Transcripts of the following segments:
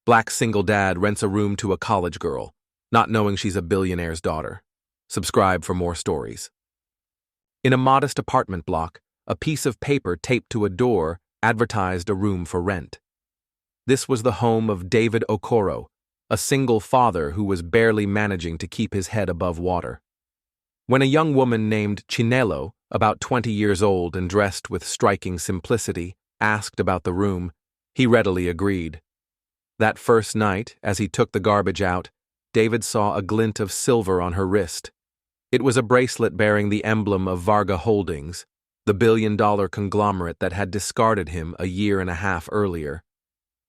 Black single dad rents a room to a college girl, not knowing she's a billionaire's daughter. Subscribe for more stories. In a modest apartment block, a piece of paper taped to a door advertised a room for rent. This was the home of David Okoro, a single father who was barely managing to keep his head above water. When a young woman named Chinelo, about 20 years old and dressed with striking simplicity, asked about the room, he readily agreed. That first night, as he took the garbage out, David saw a glint of silver on her wrist. It was a bracelet bearing the emblem of Varga Holdings, the billion-dollar conglomerate that had discarded him a year and a half earlier.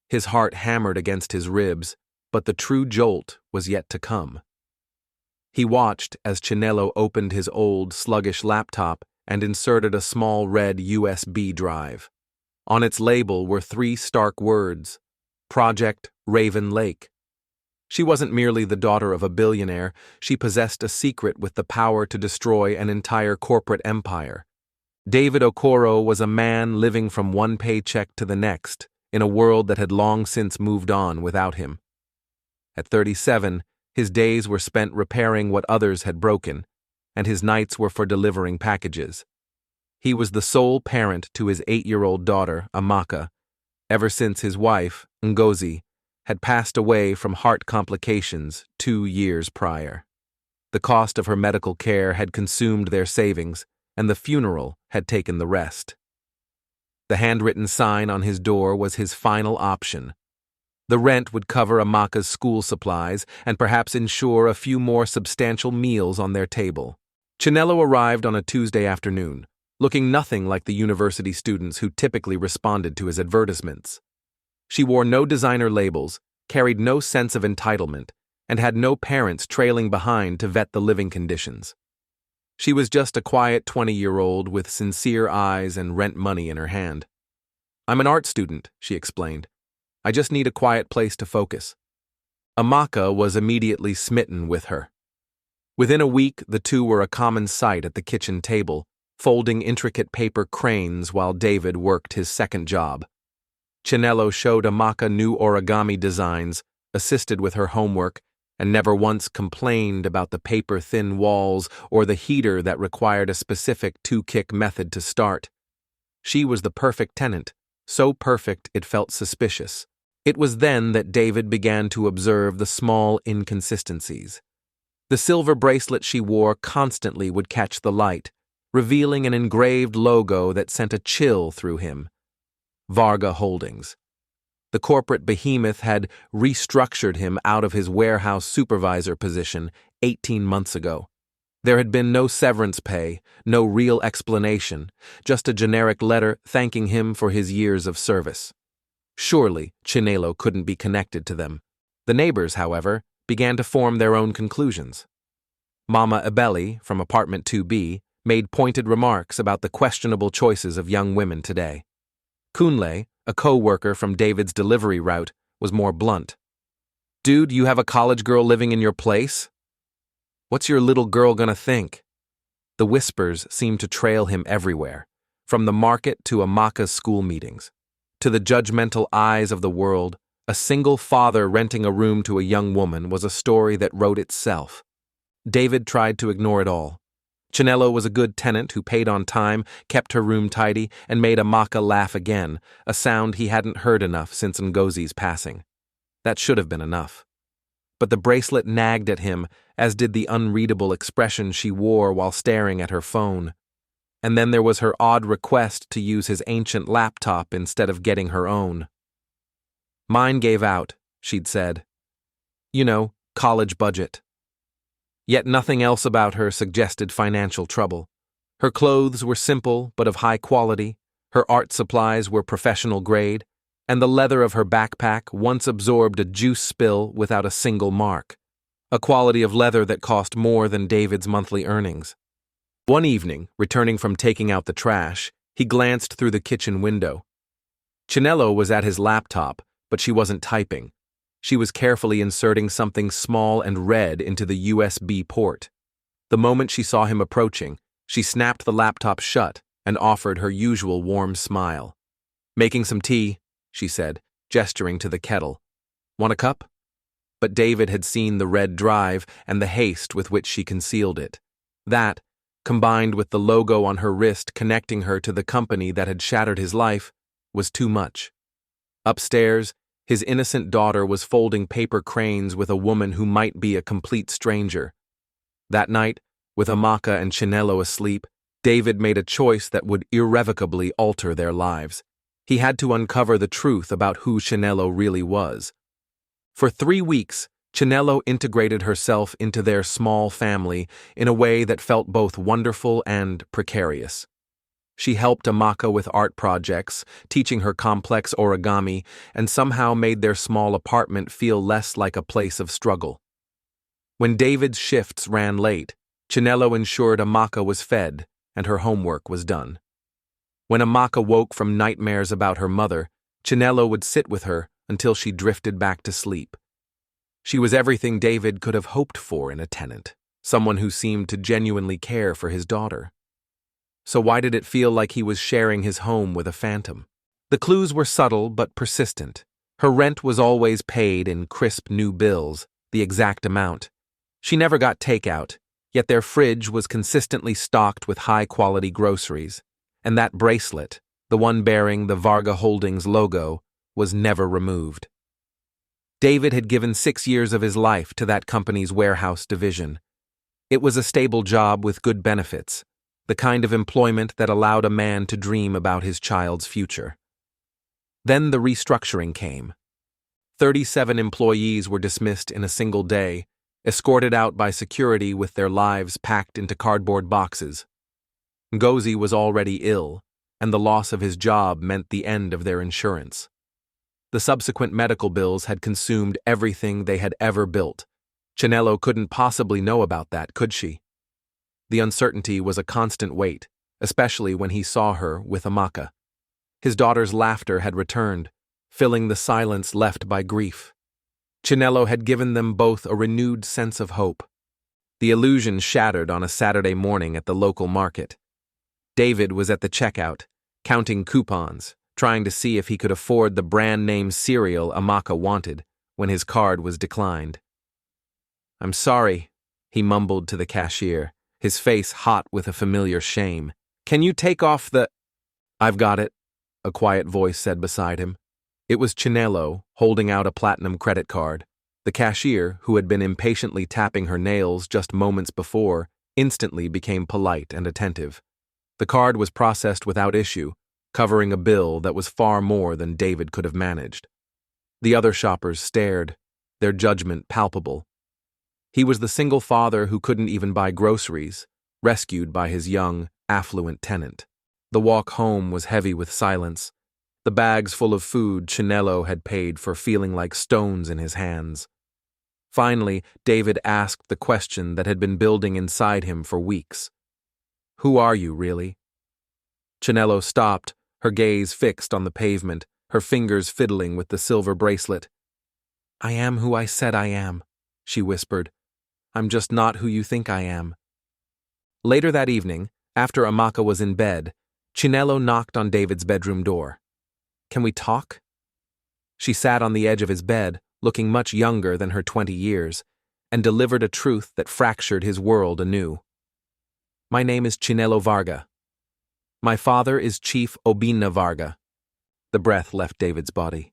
His heart hammered against his ribs, but the true jolt was yet to come. He watched as Chinelo opened his old, sluggish laptop and inserted a small red USB drive. On its label were 3 stark words: Project Raven Lake. She wasn't merely the daughter of a billionaire, she possessed a secret with the power to destroy an entire corporate empire. David Okoro was a man living from one paycheck to the next, in a world that had long since moved on without him. At 37, his days were spent repairing what others had broken, and his nights were for delivering packages. He was the sole parent to his 8-year-old daughter, Amaka, ever since his wife, Ngozi, had passed away from heart complications 2 years prior. The cost of her medical care had consumed their savings, and the funeral had taken the rest. The handwritten sign on his door was his final option. The rent would cover Amaka's school supplies and perhaps ensure a few more substantial meals on their table. Chinelo arrived on a Tuesday afternoon, looking nothing like the university students who typically responded to his advertisements. She wore no designer labels, carried no sense of entitlement, and had no parents trailing behind to vet the living conditions. She was just a quiet 20-year-old with sincere eyes and rent money in her hand. "I'm an art student," she explained. "I just need a quiet place to focus." Amaka was immediately smitten with her. Within a week, the two were a common sight at the kitchen table, folding intricate paper cranes while David worked his second job. Chinelo showed Amaka new origami designs, assisted with her homework, and never once complained about the paper-thin walls or the heater that required a specific 2-kick method to start. She was the perfect tenant, so perfect it felt suspicious. It was then that David began to observe the small inconsistencies. The silver bracelet she wore constantly would catch the light, revealing an engraved logo that sent a chill through him. Varga Holdings. The corporate behemoth had restructured him out of his warehouse supervisor position 18 months ago. There had been no severance pay, no real explanation, just a generic letter thanking him for his years of service. Surely, Chinelo couldn't be connected to them. The neighbors, however, began to form their own conclusions. Mama Ebeli, from apartment 2B, made pointed remarks about the questionable choices of young women today. Kunle, a co-worker from David's delivery route, was more blunt. "Dude, you have a college girl living in your place? What's your little girl gonna think?" The whispers seemed to trail him everywhere, from the market to Amaka's school meetings. To the judgmental eyes of the world, a single father renting a room to a young woman was a story that wrote itself. David tried to ignore it all. Chinelo was a good tenant who paid on time, kept her room tidy, and made Amaka laugh again, a sound he hadn't heard enough since Ngozi's passing. That should have been enough. But the bracelet nagged at him, as did the unreadable expression she wore while staring at her phone. And then there was her odd request to use his ancient laptop instead of getting her own. "Mine gave out," she'd said. "You know, college budget." Yet nothing else about her suggested financial trouble. Her clothes were simple but of high quality, her art supplies were professional grade, and the leather of her backpack once absorbed a juice spill without a single mark, a quality of leather that cost more than David's monthly earnings. One evening, returning from taking out the trash, he glanced through the kitchen window. Chinelo was at his laptop, but she wasn't typing. She was carefully inserting something small and red into the USB port. The moment she saw him approaching, she snapped the laptop shut and offered her usual warm smile. "Making some tea," she said, gesturing to the kettle. Want a cup? But David had seen the red drive and the haste with which she concealed it. That, combined with the logo on her wrist connecting her to the company that had shattered his life, was too much. Upstairs, his innocent daughter was folding paper cranes with a woman who might be a complete stranger. That night, with Amaka and Chinelo asleep, David made a choice that would irrevocably alter their lives. He had to uncover the truth about who Chinelo really was. For 3 weeks, Chinelo integrated herself into their small family in a way that felt both wonderful and precarious. She helped Amaka with art projects, teaching her complex origami, and somehow made their small apartment feel less like a place of struggle. When David's shifts ran late, Chinelo ensured Amaka was fed and her homework was done. When Amaka woke from nightmares about her mother, Chinelo would sit with her until she drifted back to sleep. She was everything David could have hoped for in a tenant, someone who seemed to genuinely care for his daughter. So why did it feel like he was sharing his home with a phantom? The clues were subtle but persistent. Her rent was always paid in crisp new bills, the exact amount. She never got takeout, yet their fridge was consistently stocked with high-quality groceries, and that bracelet, the one bearing the Varga Holdings logo, was never removed. David had given 6 years of his life to that company's warehouse division. It was a stable job with good benefits, the kind of employment that allowed a man to dream about his child's future. Then the restructuring came. 37 employees were dismissed in a single day, escorted out by security with their lives packed into cardboard boxes. Ngozi was already ill, and the loss of his job meant the end of their insurance. The subsequent medical bills had consumed everything they had ever built. Chinelo couldn't possibly know about that, could she? The uncertainty was a constant weight, especially when he saw her with Amaka. His daughter's laughter had returned, filling the silence left by grief. Chinelo had given them both a renewed sense of hope. The illusion shattered on a Saturday morning at the local market. David was at the checkout, counting coupons, trying to see if he could afford the brand-name cereal Amaka wanted, when his card was declined. "I'm sorry," he mumbled to the cashier, his face hot with a familiar shame. "Can you take off the—" "I've got it," a quiet voice said beside him. It was Chinelo, holding out a platinum credit card. The cashier, who had been impatiently tapping her nails just moments before, instantly became polite and attentive. The card was processed without issue, covering a bill that was far more than David could have managed. The other shoppers stared, their judgment palpable. He was the single father who couldn't even buy groceries, rescued by his young, affluent tenant. The walk home was heavy with silence, the bags full of food Chinelo had paid for feeling like stones in his hands. Finally, David asked the question that had been building inside him for weeks. "Who are you, really?" Chinelo stopped, her gaze fixed on the pavement, her fingers fiddling with the silver bracelet. "I am who I said I am," she whispered. "I'm just not who you think I am." Later that evening, after Amaka was in bed, Chinelo knocked on David's bedroom door. "Can we talk?" She sat on the edge of his bed, looking much younger than her 20 years, and delivered a truth that fractured his world anew. "My name is Chinelo Varga. My father is Chief Obinna Varga." The breath left David's body.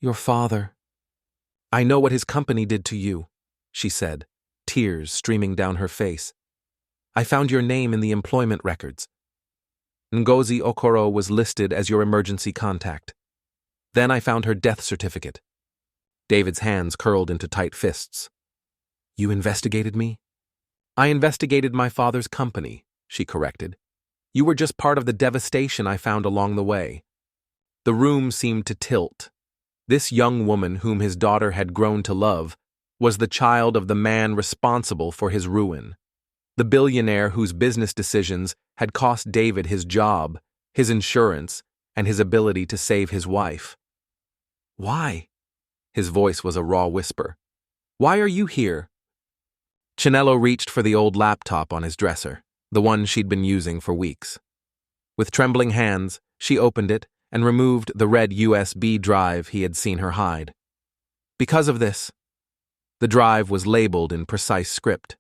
"Your father—" "I know what his company did to you," she said, tears streaming down her face. "I found your name in the employment records. Ngozi Okoro was listed as your emergency contact. Then I found her death certificate." David's hands curled into tight fists. "You investigated me?" "I investigated my father's company," she corrected. "You were just part of the devastation I found along the way." The room seemed to tilt. This young woman whom his daughter had grown to love was the child of the man responsible for his ruin, the billionaire whose business decisions had cost David his job, his insurance, and his ability to save his wife. "Why?" His voice was a raw whisper. "Why are you here?" Chinelo reached for the old laptop on his dresser, the one she'd been using for weeks. With trembling hands, she opened it and removed the red USB drive he had seen her hide. Because of this, the drive was labeled in precise script.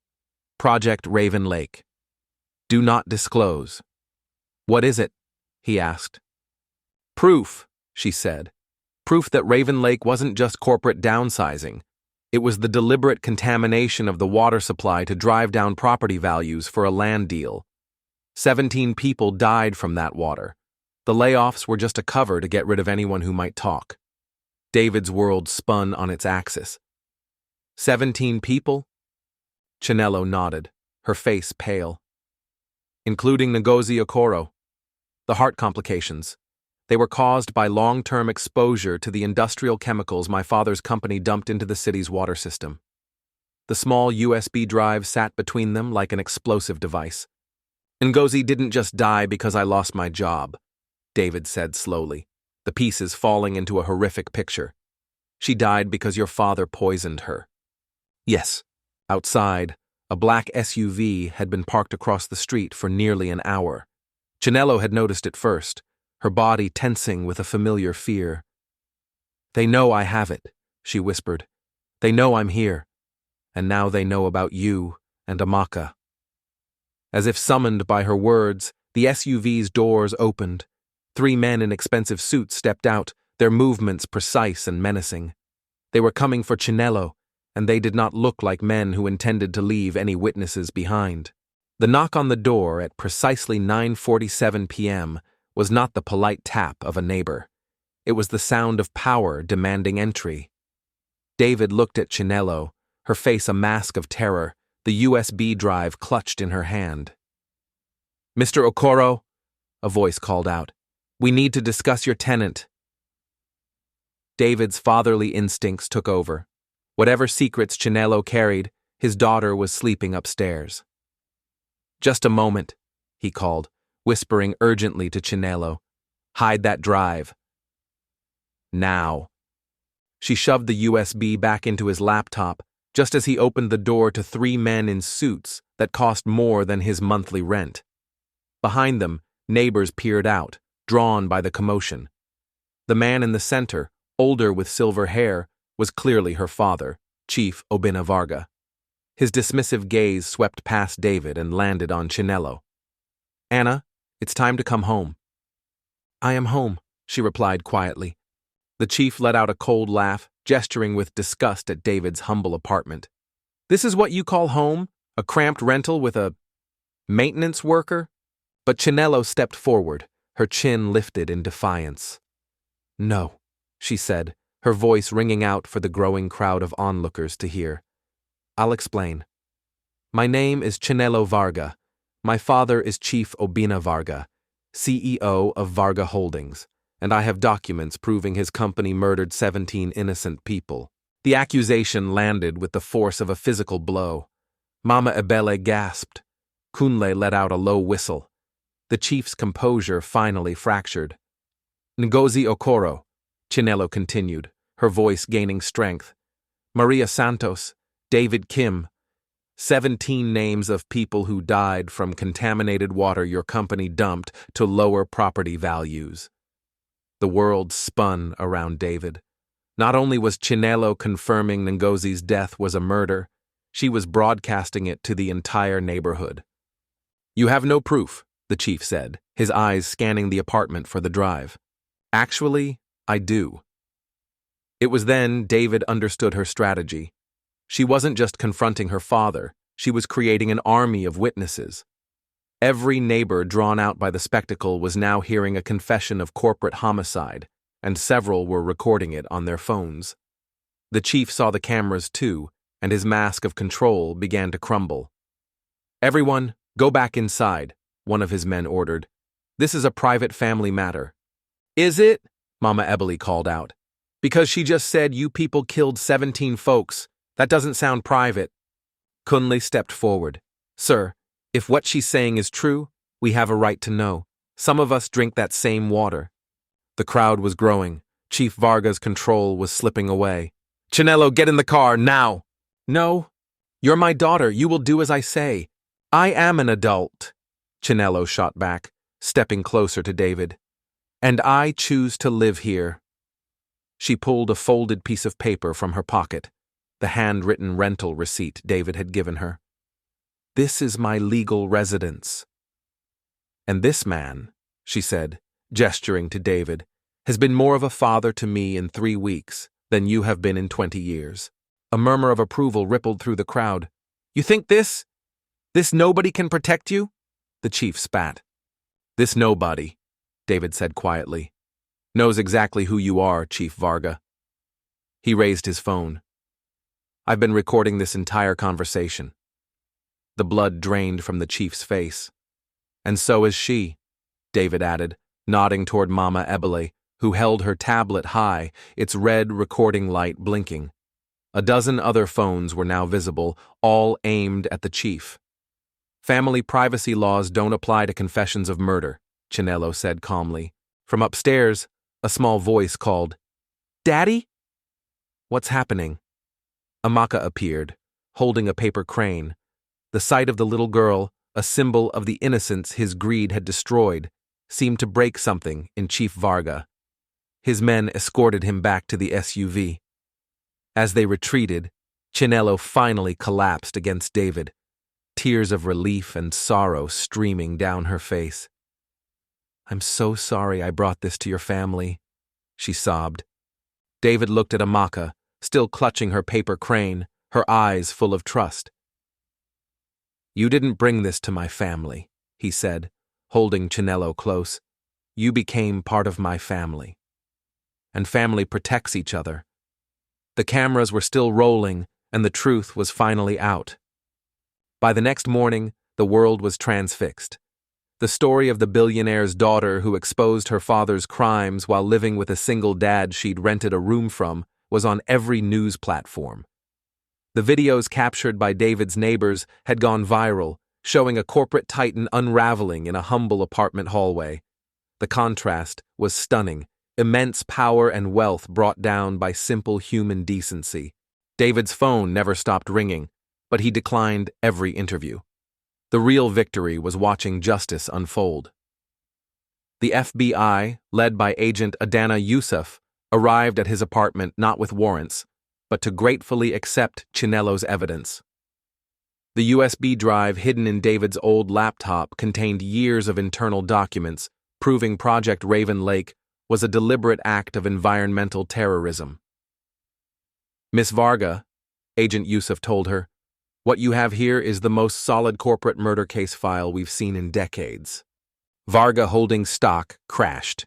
Project Raven Lake. Do not disclose. What is it? He asked. Proof, she said. Proof that Raven Lake wasn't just corporate downsizing. It was the deliberate contamination of the water supply to drive down property values for a land deal. 17 people died from that water. The layoffs were just a cover to get rid of anyone who might talk. David's world spun on its axis. 17 people? Chinelo nodded, her face pale. Including Ngozi Okoro. The heart complications. They were caused by long-term exposure to the industrial chemicals my father's company dumped into the city's water system. The small USB drive sat between them like an explosive device. Ngozi didn't just die because I lost my job, David said slowly, the pieces falling into a horrific picture. She died because your father poisoned her. Yes. Outside, a black SUV had been parked across the street for nearly an hour. Chinelo had noticed it first, her body tensing with a familiar fear. They know I have it, she whispered. They know I'm here. And now they know about you and Amaka. As if summoned by her words, the SUV's doors opened. 3 men in expensive suits stepped out, their movements precise and menacing. They were coming for Chinelo, and they did not look like men who intended to leave any witnesses behind. The knock on the door at precisely 9:47 p.m. was not the polite tap of a neighbor. It was the sound of power demanding entry. David looked at Chinelo, her face a mask of terror, the USB drive clutched in her hand. Mr. Okoro, a voice called out, we need to discuss your tenant. David's fatherly instincts took over. Whatever secrets Chinelo carried, his daughter was sleeping upstairs. Just a moment, he called, whispering urgently to Chinelo. Hide that drive. Now. She shoved the USB back into his laptop, just as he opened the door to 3 men in suits that cost more than his monthly rent. Behind them, neighbors peered out, drawn by the commotion. The man in the center, older with silver hair, was clearly her father, Chief Obina Varga. His dismissive gaze swept past David and landed on Chinelo. Anna, it's time to come home. I am home, she replied quietly. The chief let out a cold laugh, gesturing with disgust at David's humble apartment. This is what you call home? A cramped rental with a maintenance worker? But Chinelo stepped forward, her chin lifted in defiance. No, she said, her voice ringing out for the growing crowd of onlookers to hear. I'll explain. My name is Chinelo Varga. My father is Chief Obina Varga, CEO of Varga Holdings, and I have documents proving his company murdered 17 innocent people. The accusation landed with the force of a physical blow. Mama Ebele gasped. Kunle let out a low whistle. The chief's composure finally fractured. Ngozi Okoro, Chinelo continued, her voice gaining strength. Maria Santos, David Kim, 17 names of people who died from contaminated water your company dumped to lower property values. The world spun around David. Not only was Chinelo confirming Ngozi's death was a murder, she was broadcasting it to the entire neighborhood. You have no proof, the chief said, his eyes scanning the apartment for the drive. Actually, I do. It was then David understood her strategy. She wasn't just confronting her father, she was creating an army of witnesses. Every neighbor drawn out by the spectacle was now hearing a confession of corporate homicide, and several were recording it on their phones. The chief saw the cameras too, and his mask of control began to crumble. Everyone, go back inside, one of his men ordered. This is a private family matter. Is it? Mama Ebele called out. Because she just said you people killed 17 folks. That doesn't sound private. Kunle stepped forward. Sir, if what she's saying is true, we have a right to know. Some of us drink that same water. The crowd was growing. Chief Varga's control was slipping away. Chinelo, get in the car, now! No. You're my daughter. You will do as I say. I am an adult, Chinelo shot back, stepping closer to David. And I choose to live here. She pulled a folded piece of paper from her pocket, the handwritten rental receipt David had given her. "This is my legal residence. And this man," she said, gesturing to David, "has been more of a father to me in 3 weeks than you have been in 20 years. A murmur of approval rippled through the crowd. "You think this nobody can protect you?" The chief spat. "This nobody," David said quietly, "knows exactly who you are, Chief Varga." He raised his phone. "I've been recording this entire conversation." The blood drained from the chief's face. "And so is she," David added, nodding toward Mama Ebele, who held her tablet high, its red recording light blinking. A dozen other phones were now visible, all aimed at the chief. "Family privacy laws don't apply to confessions of murder," Chinello said calmly. From upstairs, a small voice called, "Daddy?" "What's happening?" Amaka appeared, holding a paper crane. The sight of the little girl, a symbol of the innocence his greed had destroyed, seemed to break something in Chief Varga. His men escorted him back to the SUV. As they retreated, Chinello finally collapsed against David, tears of relief and sorrow streaming down her face. "I'm so sorry I brought this to your family," she sobbed. David looked at Amaka, still clutching her paper crane, her eyes full of trust. "You didn't bring this to my family," he said, holding Chinello close. "You became part of my family. And family protects each other." The cameras were still rolling, and the truth was finally out. By the next morning, the world was transfixed. The story of the billionaire's daughter who exposed her father's crimes while living with a single dad she'd rented a room from was on every news platform. The videos captured by David's neighbors had gone viral, showing a corporate titan unraveling in a humble apartment hallway. The contrast was stunning. Immense power and wealth brought down by simple human decency. David's phone never stopped ringing, but he declined every interview. The real victory was watching justice unfold. The FBI, led by Agent Adana Yusuf, arrived at his apartment not with warrants, but to gratefully accept Chinello's evidence. The USB drive hidden in David's old laptop contained years of internal documents proving Project Raven Lake was a deliberate act of environmental terrorism. "Miss Varga," Agent Yusuf told her, "what you have here is the most solid corporate murder case file we've seen in decades." Varga holding stock crashed.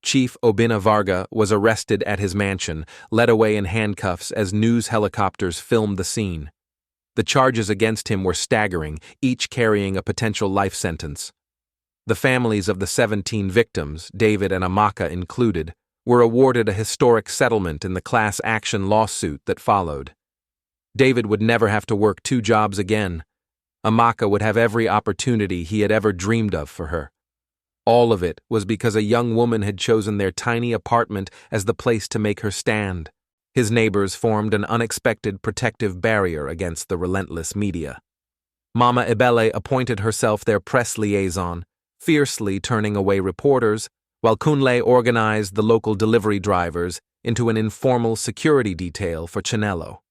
Chief Obina Varga was arrested at his mansion, led away in handcuffs as news helicopters filmed the scene. The charges against him were staggering, each carrying a potential life sentence. The families of the 17 victims, David and Amaka included, were awarded a historic settlement in the class action lawsuit that followed. David would never have to work 2 jobs again. Amaka would have every opportunity he had ever dreamed of for her. All of it was because a young woman had chosen their tiny apartment as the place to make her stand. His neighbors formed an unexpected protective barrier against the relentless media. Mama Ebele appointed herself their press liaison, fiercely turning away reporters, while Kunle organized the local delivery drivers into an informal security detail for Chinello.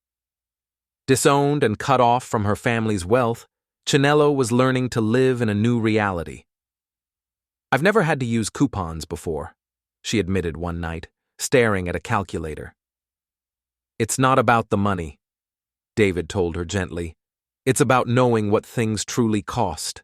Disowned and cut off from her family's wealth, Chinello was learning to live in a new reality. "I've never had to use coupons before," she admitted one night, staring at a calculator. "It's not about the money," David told her gently. "It's about knowing what things truly cost."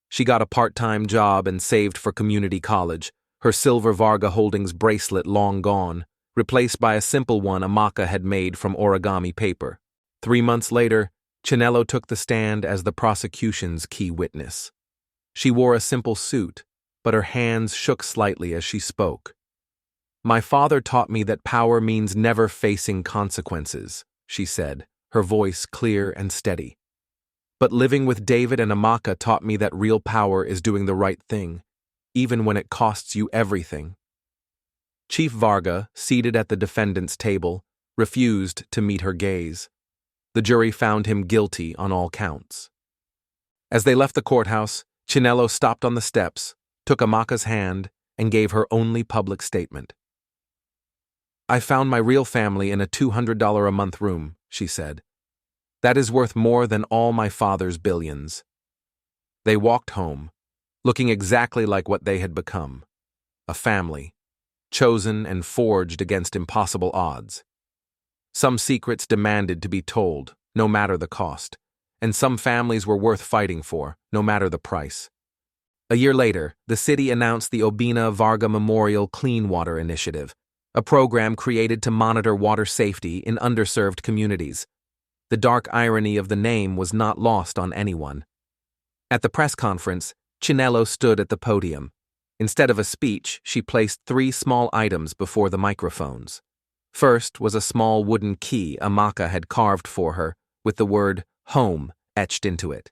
She got a part-time job and saved for community college, her silver Varga Holdings bracelet long gone, replaced by a simple one Amaka had made from origami paper. 3 months later, Chinello took the stand as the prosecution's key witness. She wore a simple suit, but her hands shook slightly as she spoke. "My father taught me that power means never facing consequences," she said, her voice clear and steady. "But living with David and Amaka taught me that real power is doing the right thing, even when it costs you everything." Chief Varga, seated at the defendant's table, refused to meet her gaze. The jury found him guilty on all counts. As they left the courthouse, Chinello stopped on the steps, took Amaka's hand, and gave her only public statement. "I found my real family in a $200 a month room," she said. "That is worth more than all my father's billions." They walked home, looking exactly like what they had become: a family, chosen and forged against impossible odds. Some secrets demanded to be told, no matter the cost, and some families were worth fighting for, no matter the price. A year later, the city announced the Obina Varga Memorial Clean Water Initiative, a program created to monitor water safety in underserved communities. The dark irony of the name was not lost on anyone. At the press conference, Chinello stood at the podium. Instead of a speech, she placed 3 small items before the microphones. First was a small wooden key Amaka had carved for her, with the word "home" etched into it.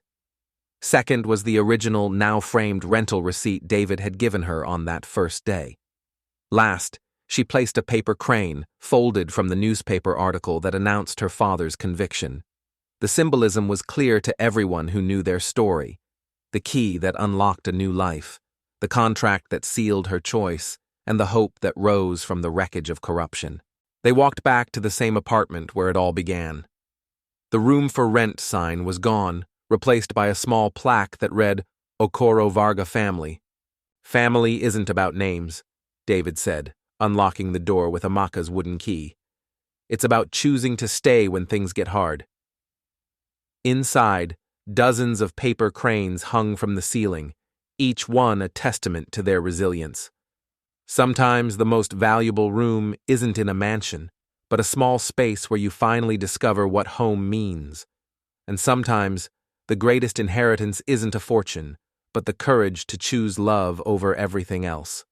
Second was the original, now-framed rental receipt David had given her on that first day. Last, she placed a paper crane, folded from the newspaper article that announced her father's conviction. The symbolism was clear to everyone who knew their story: the key that unlocked a new life, the contract that sealed her choice, and the hope that rose from the wreckage of corruption. They walked back to the same apartment where it all began. The room for rent sign was gone, replaced by a small plaque that read, "Okoro Varga Family." "Family isn't about names," David said, unlocking the door with Amaka's wooden key. "It's about choosing to stay when things get hard." Inside, dozens of paper cranes hung from the ceiling, each one a testament to their resilience. Sometimes the most valuable room isn't in a mansion, but a small space where you finally discover what home means. And sometimes the greatest inheritance isn't a fortune, but the courage to choose love over everything else.